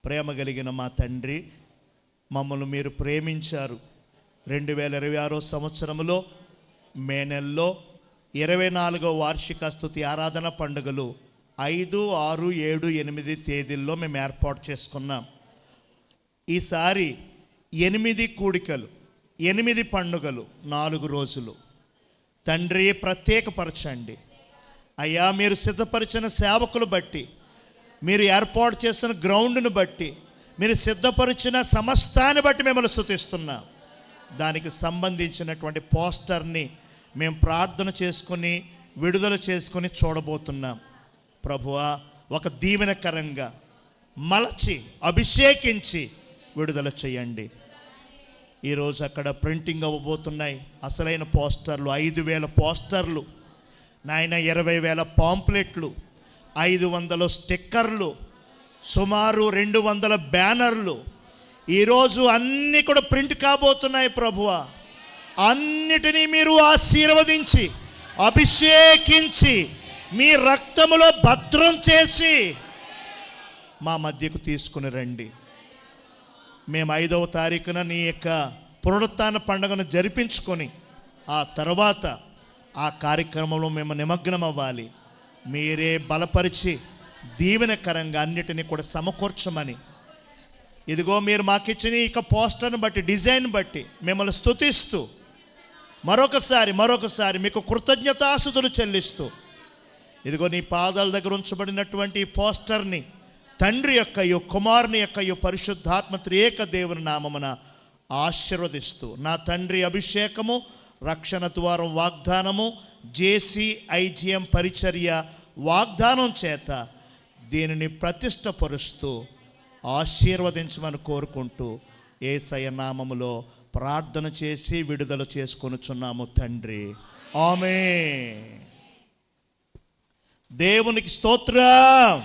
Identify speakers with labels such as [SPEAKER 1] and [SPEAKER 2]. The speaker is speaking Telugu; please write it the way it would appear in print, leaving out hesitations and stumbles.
[SPEAKER 1] ప్రేమ కలిగిన మా తండ్రి, మమ్మల్ని మీరు ప్రేమించారు. 2026 సంవత్సరంలో మే నెలలో 24వ వార్షిక స్తుతి ఆరాధన పండుగలు 5, 6, 7, 8 తేదీల్లో మేము ఏర్పాటు చేసుకున్నాం. ఈసారి 8 కూడికలు, 8 పండుగలు, 4 రోజులు. తండ్రి ప్రత్యేకపరచండి అయ్యా. మీరు సిద్ధపరిచిన సేవకులు బట్టి, మీరు ఏర్పాటు చేసిన గ్రౌండ్ను బట్టి, మీరు సిద్ధపరిచిన సమస్తాన్ని బట్టి మిమ్మల్ని స్తుతిస్తున్నాం. దానికి సంబంధించినటువంటి పోస్టర్ని మేము ప్రార్థన చేసుకుని విడుదల చేసుకుని చూడబోతున్నాం. ప్రభువా, ఒక దీవెనకరంగా మలచి అభిషేకించి విడుదల చేయండి. ఈరోజు అక్కడ ప్రింటింగ్ అవ్వబోతున్నాయి అసలైన పోస్టర్లు. 5,000 పోస్టర్లు నాయన, 20,000 పాంప్లెట్లు, 500 స్టిక్కర్లు, సుమారు 200 బ్యానర్లు ఈరోజు అన్నీ కూడా ప్రింట్ కాబోతున్నాయి. ప్రభువా, అన్నిటినీ మీరు ఆశీర్వదించి అభిషేకించి మీ రక్తములో భద్రం చేసి మా మధ్యకు తీసుకుని రండి. మేము 5వ తారీఖున నీ యొక్క పునరుత్థాన పండుగను జరిపించుకొని ఆ తర్వాత ఆ కార్యక్రమంలో మేము నిమగ్నం అవ్వాలి. మీరే బలపరిచి దీవెనకరంగా అన్నిటినీ కూడా సమకూర్చమని, ఇదిగో మీరు మాకిచ్చిన ఇక పోస్టర్ని బట్టి, డిజైన్ బట్టి మిమ్మల్ని స్తుతిస్తూ మరొకసారి మీకు కృతజ్ఞతాస్తుతులు చెల్లిస్తూ, ఇదిగో నీ పాదాల దగ్గర ఉంచబడినటువంటి ఈ పోస్టర్ని తండ్రి యొక్కయు కుమారుని యొక్కయు పరిశుద్ధాత్మ త్రియేక దేవుని నామమున ఆశీర్వదిస్తూ, నా తండ్రి అభిషేకము, రక్షణ ద్వారం వాగ్దానము, JCIGM పరిచర్య వాగ్దానం చేత దీనిని ప్రతిష్టపరుస్తూ ఆశీర్వదించమని కోరుకుంటూ యేసయ్య నామములో ప్రార్థన చేసి విడుదల చేసుకొనుచున్నాము తండ్రి. ఆమేన్. దేవునికి స్తోత్రం.